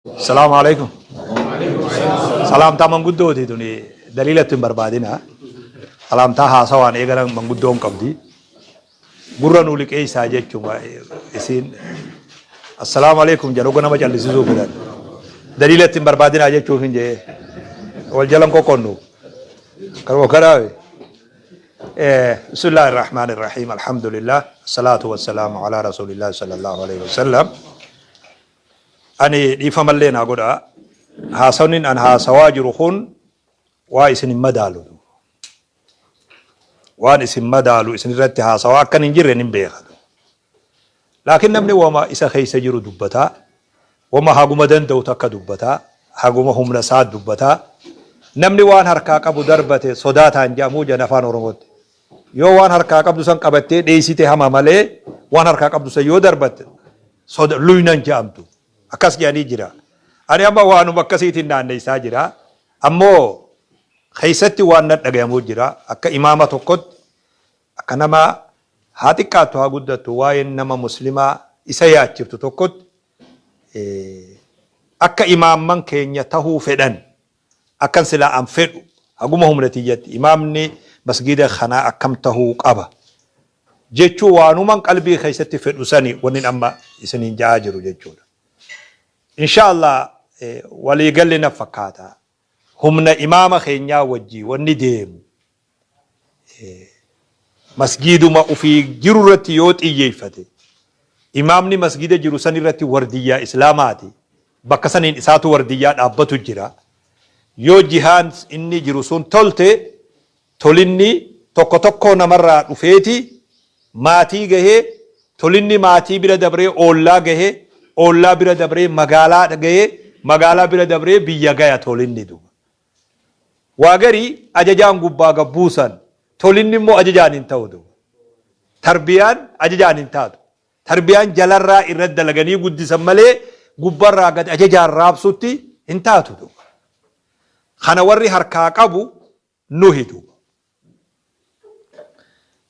السلام عليكم. سلام تا من قدو دي دوني دليلة بربادنا. سلام تا ها سوان إيغران من قدوم قبدي. قرانو لك إيه ساجد كما إسين. السلام عليكم جنوغنا ما جل سيزو بدن. دليلة بربادنا أجد شوفين جي. والجلم كو كونو. كرو كراوي. بسم الله الرحمن الرحيم الحمد لله الصلاة والسلام على رسول الله صلى الله عليه وسلم. أني دي فمالين أقول هاسونين أن هاسواجر خون وإسن مدالو وان اسم مدالو اسن رت هاسوا كان ينجر نبيخ لكن نبني وما إسا خيس جرو دبتا وما هاقو مدن دو تكا دبتا هاقو مهم نساد دبتا نبني وان هركاك أبو دربته صداتا انجامو جنفان ورموت يو وان هركاك أبو سن قبته ديسيته هما ملي وان هركاك أبو سيو دربته صد لوينان جامتو أكاس جاني جرا أنا أما وانو مكسيتين نان نيسا جرا أمو خيستي وانت نغيمو جرا أكا إمامة تقود أكا نما هاتي كاتوها قدتو واين نما مسلمة إسايات جرتو تقود أكا إمام من كينيا تهو فدن أكا سلا أم فدو أقومهم نتيجة إمامني مسجد خنا أكم تهو قبا جيچو وانو من قلبي خيستي فدو ساني ونين أما إسانين جاجرو جيچو إن شاء الله ولي قال لنا فكاتا همنا إمام خينيا وجي والنديم مسجد ما في جرورة يوت إيفتي إمامني مسجد جروساني رتي وردية إسلاماتي بكسانين إساتو ورديات أبتو جرا يو جهان إني جروسون تولتي توليني توكو توكو نمرة رفيتي ماتي جهي توليني ماتي بلا دبري أولا جهي أولا بيرا دبري مغالا بيرا دبري بيا غايا توليني دوبا واغري أججان غباغا بوسان توليني مو أججان انتاو دوبا تربيان أججان انتاو تربيان جلال إرد لغني قد سمالي غبار راغد أججان رابسوتي انتاو دوبا خانوري هركاكابو نوهي دوبا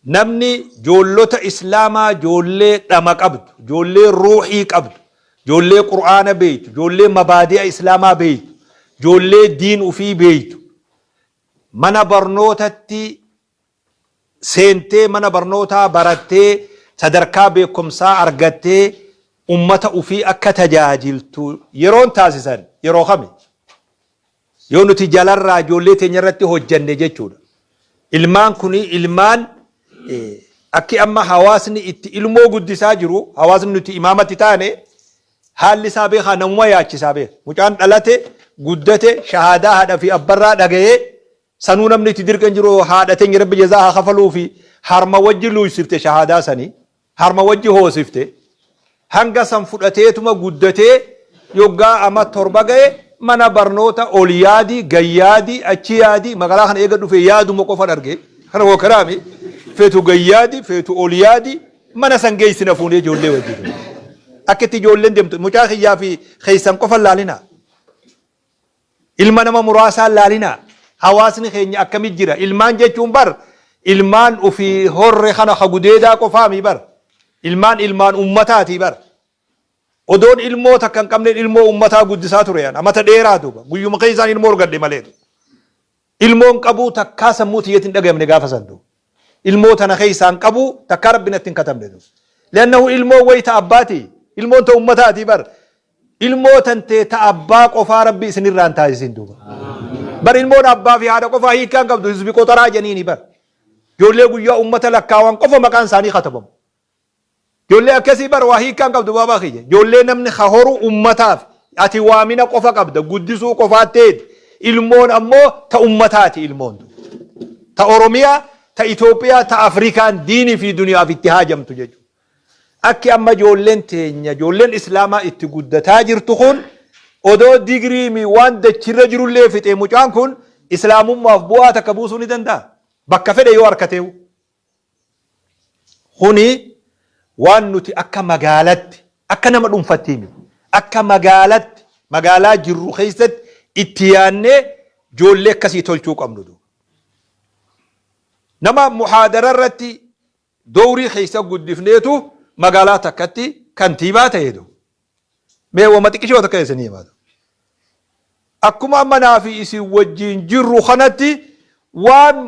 نمني جولوتا إسلاما جولي دمك عبد جولي روحي عبد جولي قرآن بيت جولي مبادئ إسلاما بيت جولي دين وفي بيت منا برنوتتي سنتي منا برنوتا برتي تدركا بكم سا أرغتي أمتا وفي أكا تجاجلتو يرون تاسسان يرو خمي يونو تجالر را جولي تنيرتي هجن جيچودا إلمان كوني إلمان أكي أما حواسني إلمو قدسا جرو حواسني نتي إمامتي تاني حال سابق نمو ياچي سابق مجان دلته قدته شهادة هذا في أبرا دغه سنونم نتي دركن جرو هادته رب جزاها خفلو في حرم وجه لو سفته شهادة سني حرم وجه هو سفته هنگا سنفدته تما قدته يوغا أما تربغه منا برنوتا أوليادي غيادي أچيادي مغلا خن ايغا في يادو مكو فدرغه خن هو كرامي فيتو غيادي فيتو أوليادي منا سنگي سنفوني جولي وجه أكتي جولين دمت مجاخيا في خيسان قفل لالنا إلمان ما مراسا لالنا حواسني خيني أكمي جرا إلمان جيچون بر إلمان وفي هور خنا خقوديدا قفامي بر إلمان أمتاتي بر ودون إلمو تكن كمن إلمو أمتا قدساتو ريان أما تديرا دوبا قيوم خيسان إلمو رقد ماليد إلمو قبو تكاسا موتي يتن دقيم نقافة سندو إلمو تنا خيسان قبو تكارب بنتن كتم لدو لأنه إلمو ويت أباتي ilmoon ta ummataati bar ilmoo tante ta abbaa qofaa rabbi isinirraan taasisin duuba bar ilmoon abbaa fi haadha qofaa hiikaan qabdu hizbi qotaraa janiini bar ijoollee guyyaa ummata lakkaawan qofa maqaan isaanii katabamu ijoollee akkasii bar waa hiikaan qabdu baabaa kiyya ijoollee namni horu ummataaf ati waamina qofa qabda guddisuu qofaatteet ilmoon ammoo ta ummataati ilmoon ta oromiyaa ta Itoophiyaa ta Afrikaan diinii fi duniyaaf itti haajamtu jechuudha أكي أما جولين تينيا جولين إسلاما اتقودتا جرتخون أدو ديگري مي وان دچر جرو اللي فتئ مجان كون إسلام مفبوعة تكبوسوني دندا بكا فده يو أركتهو خوني وان نتي أكا مغالت أكا نمد أمفتيمي أكا مغالات جرو خيست اتياني جولي كسي تلچوك أمدو نما محادرة رتي دوري خيسا قد دفنيتو مغالات كتي كانتيبات يدو مي وما تكشي وتكيسني ماذا akkuma manaa fi isin wajjin jirru kanatti waan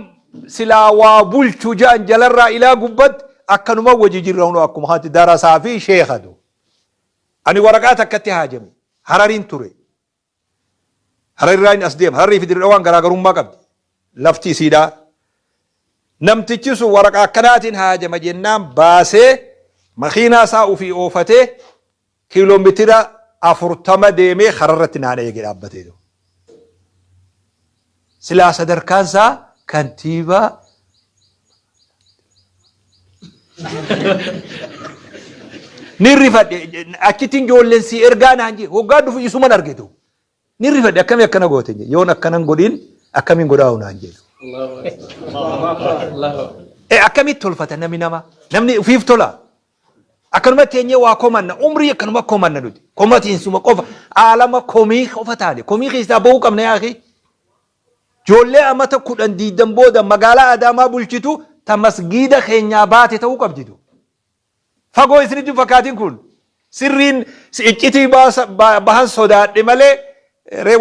silaa waa bulchu ja'an jalarraa ilaa gubbatti akkanuma wajji jirra hunoo akkuma hati darasaa fi sheekadu. Ani waraqaa takkatti haajame Harariin ture. Hararirraa inni as deema. Hararii fi dirree waan garaagarummaa qabdi. Lafti isiidhaa. Namtichi sun waraqaa akkanaatiin haajama jennaan baasee makiinaa isaa ofii oofatee kiiloomeetira 40 deemee kararratti naanna'ee eegee dhaabbatee jiru. Silaa sadarkaan isaa kantiibaa ni rifadhe achittiin ijoolleen si ergaa naan jee hoggaa dhufu isuman argitu ni rifadhe akkamii akkana goote yoon akkanan godhin akkamiin godhaa'u naan jee. Akkamitti tolfata namni ufiif tola. Akkanuma teenyee waa komanna umrii akkanuma komanna nuti komatiin suma qofa aalama komii qofa taane komii keessaa bahuu qabna yaa akhi. Ijoollee amata 10 booda magaalaa Adaamaa bulchitu ta masgiida keenyaa baate ta'uu qabditu. Fagoo isinitti fakkaatiin kun sirriin iccitii bahan sodaadhe malee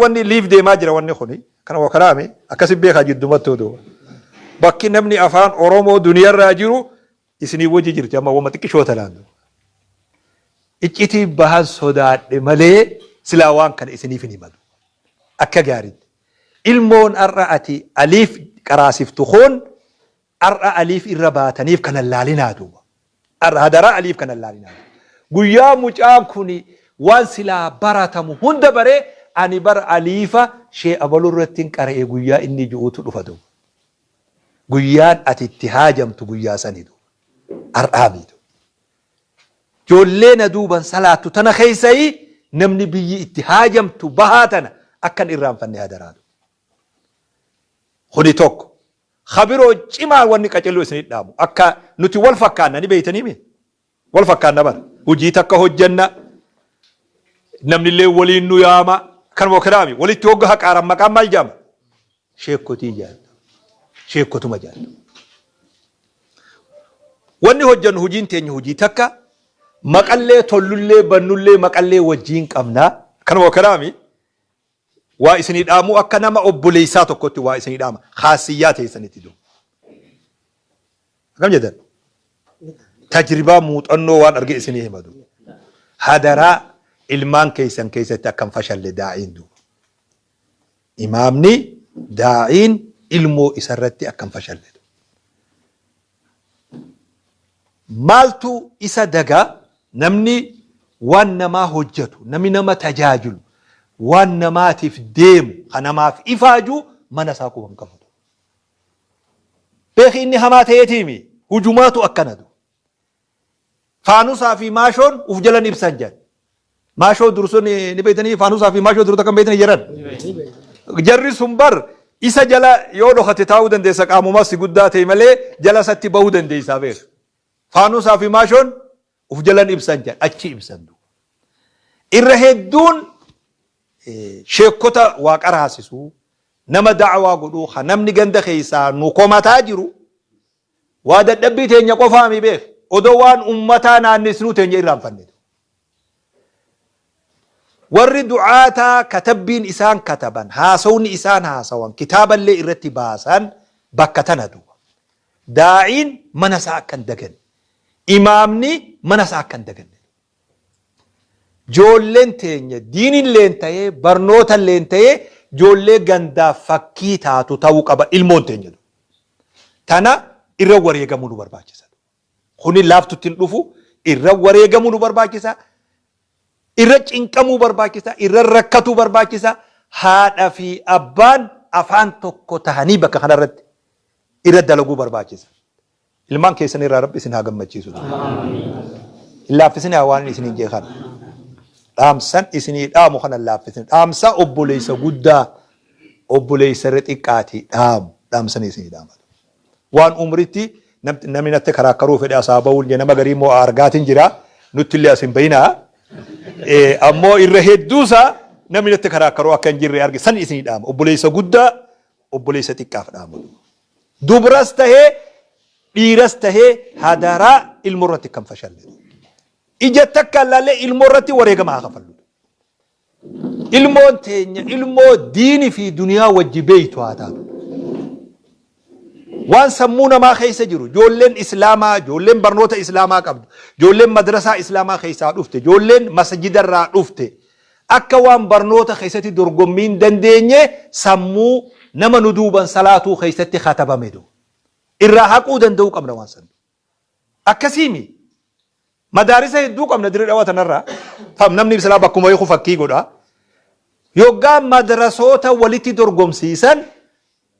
wanni liif deemaa jira wanni kuni kana wakaraame akkasi beekaa jiddumatti oduu. Bakki namni afaan Oromoo duniyarraa jiru isinii wajji jirti amma wama xiqqishoota laandu. Iccitii bahan sodaadhe malee silaa waan kana isiniif hin himatu. Akka gaariitti. Ilmoon ar'a ati aliif qaraasiftu kun ar'a aliif irra baataniif kanan laalinaatu. Ar'a hadaraa aliif kanan laalinaatu. Guyyaa mucaan kuni waan silaa baratamu hunda baree ani bara aliifa shee abaluu irratti qara'ee guyyaa inni ji'uutu dhufatu. Guyyaan ati itti haajamtu guyyaa saniitu. Ar'aa miitu. Ijoollee na duuban salaattu tana keessayii namni biyyi itti haajamtu bahaa tana akkan irraanfanne hadaraatu. Kuni tokko khabiroo cimaa wanni qaceluu isinii dhaamu akka nuti wal fakkaanna ni beeytanii mi wal fakkaanna bara hojii takka hojjanna namni illee waliin nu yaama kanuma kiraami walitti hogga haqaaran maqaan maal jaama sheekkotii jaallu sheekkotuma jaallu wanni hojjannu hojiin teenya hojii takka maqallee tollullee bannullee maqallee wajjiin qabnaa kanuma kiraami. Waa isinii dhaamu akka nama obboleessaa tokkotti waa isinii dhaama khaasiyyaa teessanitti duu. Akkam jedhan tajribaa muuxannoo waan arge isinii himatu. Hadaraa ilmaan keessan keessatti akkam fashalle daa'iin duu. Imaamni daa'iin ilmoo isarratti akkam fashalle. Maaltu isa dagaa namni waan namaa hojjetu namni nama tajaajilu. Waan namaatiif deemu kanamaaf ifaaju mana isaa quban qabu. Beeki inni hamaa ta'eetiimi hujumaatu akkanatu. Faanusaa fi maashoon uf jalan ibsan jedhan. Maashoo dursun ni beeytanii faanusaa fi maashoo durta kan beeytanii jiran. Jarri sun bar isa jala yoo dhokate taa'uu dandeessa qaamumaa si guddaa ta'e malee jala satti bahuu dandeessaa beeku. Faanusaa fi maashoon uf jalan ibsan jedhan achi ibsan. Irra hedduun sheekota waa qaraasisuu nama da'awaa godhuu ha namni ganda keessaa nu komataa jiru waa dadhabbii teenya qofaa mi beek odoo waan ummataa naannisnuu teenya irraanfanne. Warri du'aataa katabbiin isaan kataban haasawni isaan haasawan kitaaballee irratti baasan bakka tanatu. Daa'iin mana isaa akkan dagan imaamni mana isaa akkan dagan. Ijoolleen teenya diinilleen ta'ee barnootaalleen ta'ee ijoollee gandaa fakkii taatu ta'uu qaba ilmoon teenya. Tana irra wareegamuu nu barbaachisa. Kuni laaftutti hin dhufu irra wareegamuu nu barbaachisa. Irra cinqamuu barbaachisa. Irra rakkatuu barbaachisa. Haadha fi abbaan afaan tokko tahanii bakka kanarratti irra dalaguu barbaachisa. Ilmaan keessan irraa Rabbi isin haa gammachiisu. Laaffisni waan isin hin jeeqan. Dhaamsan isinii dhaamu kana laaffisni dhaamsa obboleessa guddaa obboleessa xiqqaati dhaamsan isinii dhaamatu. Waan umritti namni natti karaakkaruu fedhe asaa ba'uun nama garii immoo argaatiin jira nutti illee asin bayinaa ammoo irra hedduusaa namni natti karaakkaruu akka hin jirre arge san isinii dhaama obboleessa guddaa obboleessa xiqqaaf dhaamu. Dubras tahee dhiiras tahee hadaraa ilmoorratti kan fashalle. Ija takka laalee ilmoo irratti wareegama haa kafallu. ilmoon teenya ilmoo diini fi duniyaa wajji beeytu haa taatu. Waan sammuu namaa keessa jiru ijoolleen islaamaa ijoolleen barnoota islaamaa qabdu ijoolleen madrasaa islaamaa keessaa dhufte ijoolleen masjidarraa dhufte akka waan barnoota keessatti dorgommiin dandeenye sammuu nama nu duuban salaatuu keessatti katabame do irraa haquu danda'uu qabna waan san akkasiimi madaarisa hedduu qabna dirree dhawaa tanarraa namni islaa bakkuma beeku fakkii godha yoggaa madrasoota walitti dorgomsiisan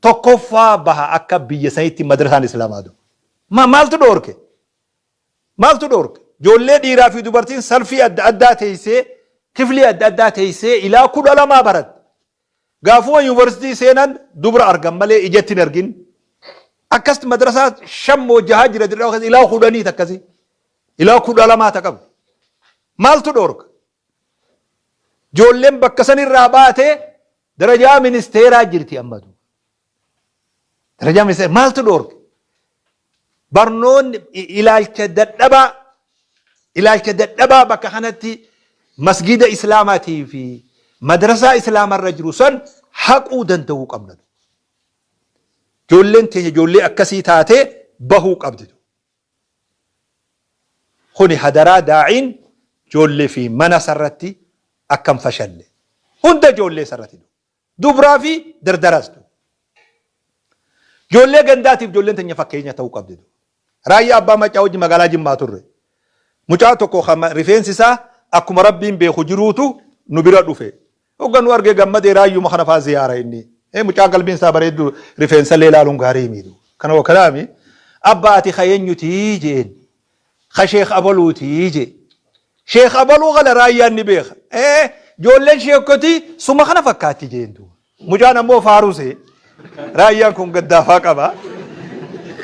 tokkoffaa baha akka biyya sanitti madrasaan islaamaa do maaltu dhoorke ijoollee dhiiraa fi dubartiin salfii adda addaa teessee kiflii adda addaa teessee ilaa 12 barat gaafuma yuunivarsiitii seenan dubra argan malee ijatti hin argin akkas madrasaa 5 6 jira dirree ilaa 10 akkasii ilaa 12 ta qabu maaltu dhoorka ijoolleen bakka sanirraa baatee darajaa ministeeraa jirti ammatu darajaa ministeeraa maaltu dhoorka barnoonni ilaalcha dadhabaa bakka kanatti masgida islaamaatii fi madrasaa islaamarra jiru san haquu danda'uu qabna. Ijoolleen teenya ijoollee akkasii taatee bahuu qabdi. Kuni hadaraa daa'iin ijoollee fi mana sarratti akkam fashalle. Hunda ijoollee sarratti dubraa fi dardaraas. Ijoollee gandaatiif ijoolleen teenya fakkeenya ta'uu qabdi. Raayyaa abbaa macaa wajji magaalaa Jimmaa turre. Mucaa tokko rifeensi isaa akkuma rabbiin beeku jiruutu nu bira dhufe. Hogganuu argee gammadee raayyuma kana faa ziyaara inni. Mucaa qalbiin isaa bareeddu rifeensa ilaaluun gaarii miidhu. Kana wakalaami abbaati khayyanyutii jeen. Kha sheekh abaluutii je. Sheekh abaluu gala raayyaan ni beeka. Ijoolleen sheekotii suma kana fakkaatti jeentu. Mucaan ammoo faaruse. Raayyaan kun gaddaafaa qaba.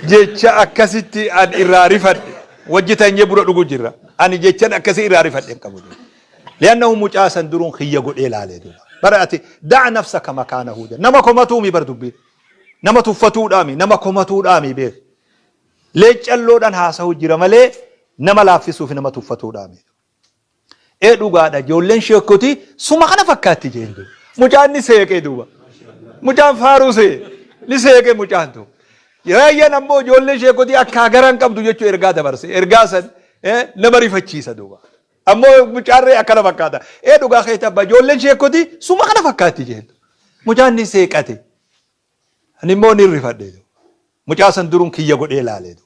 Jecha akkasitti an irraa rifadhe. Wajjitanyee bura dhugu jirra. Ani jechan akkasii irraa rifadhe hin qabu. لأنه مجاسا درون خيّة قد إلى برأتي دع نفسك مكانه نما كمتومي بردبي نما تفتو دامي نما كمتو دامي بير ليش اللو دان هاسو جرمالي نما لافسو في نما تفتو دامي إدو قادا جولين شيكوتي سوما خنا فكاتي جيندو مجان نسيك إدوبا مجان فاروسي نسيك مجان تو يرايا نمو جولين شيكوتي أكا غران كم دو جيچو إرغا دبرسي إرغاسن نمري فچيسا دوبا ammoo mucaarree akkana fakkaata. Dhugaa keessa abbaa ijoolleen sheekoti suma kana fakkaatti jentu. Mucaan ni seeqate. Ani immoo ni rifadhe. Mucaa san duruun kiyya godhee ilaale.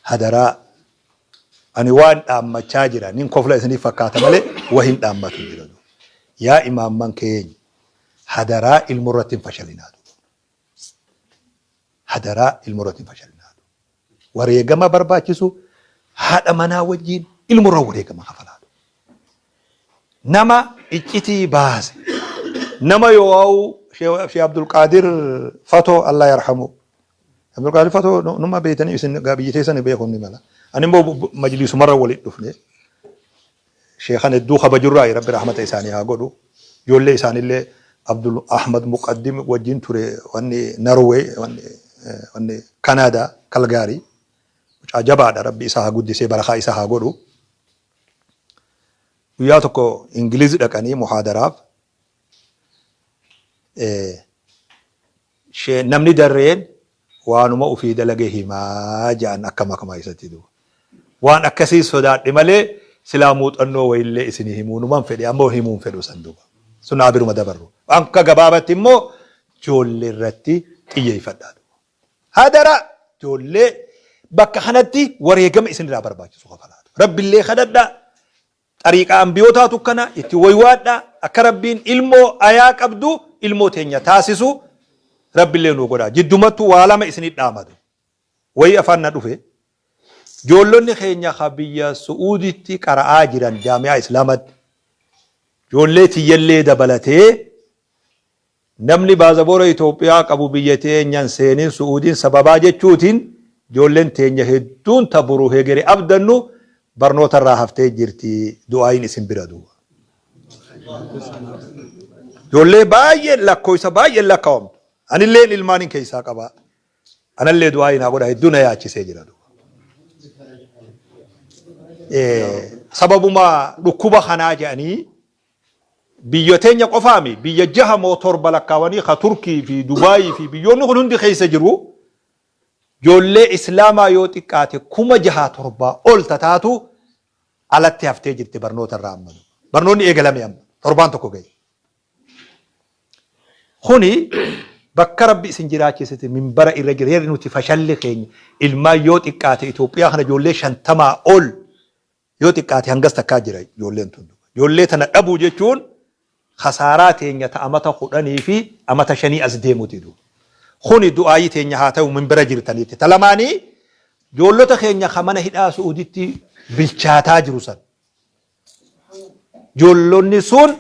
Hadaraa. Ani waan dhaammachaa jira. Nin kofla isiniif fakkaata malee wahin dhaammatu jira. Yaa imaamman keenya hadaraa ilmurratti hin fashalinaa. Hadaraa ilmurratti hin fashalinaa. Wareegama barbaachisu haadha manaa wajjin ilmurra wareegama kafalaatu. Nama iccitii baase. Nama yoo Sheekh Abdul Qaadir Fatoo Allah yarhamu. Abdul Qaadir Fatoo numa beeytanii isin biyyatee sana beekun ni mala. Ani immoo majlisumarra walitti dhufne. Sheekhan hedduu kabajurraa Rabbi rahmata isaanii haa godhu. Ijoollee isaanillee Abdul Ahmad Muqaddim wajjin ture wanni Norway wanni Kanaadaa Kalgaarii. Ajabaadha Rabbi isa haa guddisee barakaa isa haa godhu. Guyyaa tokko Ingiliizi dhaqanii muhaadaraaf namni darreen waanuma ufii dalagee himaa ja'an akka makamaa isatti duuba. Waan akkasii sodaadhe malee silaa muuxannoo wayillee isinii himuunumaan fedhe ammoo himuun fedhu san duuba. Sun abiruma dabarru. Akka gabaabatti immoo ijoollee irratti xiyyeeffadhaa. Hadara ijoollee bakka kanatti wareegama isinirraa barbaachisu kafalaatu. Rabbillee kadhadhaa xariiqaa ambiyootaatu kana itti waywaadhaa akka Rabbiin ilmoo ayaa qabdu ilmoo teenya taasisu Rabbillee nu godhaa. Jiddumattu waa lama isinit dhaamatu. Wayi afaan na dhufe ijoollonni keenya biyya Su'uuditti qara'aa jiran jaami'aa Islaamatti ijoollee tiyyallee dabalatee namni baazaboora Itoophiyaa qabu biyya teenyan seenin Su'uudiin sababaa jechuutiin ijoolleen teenya hedduun taburu heegere abdannu barnoota irraa haftee jirti du'aayin isin bira duuba. Ijoollee baay'een lakkoofsa baay'een lakkaa'amtu. Anillee ilmaaniin keessaa qaba. Anallee du'aayin haa godha hedduu na yaachisee jira duuba. sababuma dhukkuba kanaa jedhanii biyya teenya qofaami biyya jaha mootor balakkaawanii ka Turkii fi Dubaayii fi biyyoonni kun hundi keessa jiru ijoollee islaamaa yoo xiqqaate 6,700 ol taatu alatti haftee jirti barnoota irraa amma. Barnoonni eegalame amma torbaan tokko gahe. Kuni bakka rabbi isin jiraachisitti minbara irra jira heerri nuti fashalli keenya ilmaan yoo xiqqaate Itoophiyaa kana ijoollee 50 ol yoo xiqqaate hangas takkaa jira ijoolleen tun. Ijoollee tana dhabuu jechuun khasaaraa teenya ta amata 10 fi amata 5 as deemuti du. Kuni du'aayii teenya haa ta'u minbara jirtaniitti. Talamaanii ijoollota keenya kamana hidhaa Suuditti bilchaataa jiru san. Ijoollonni sun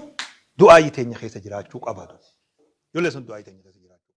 du'aayii teenya keessa jiraachuu qabatu. Ijoollee sun du'aayii teenya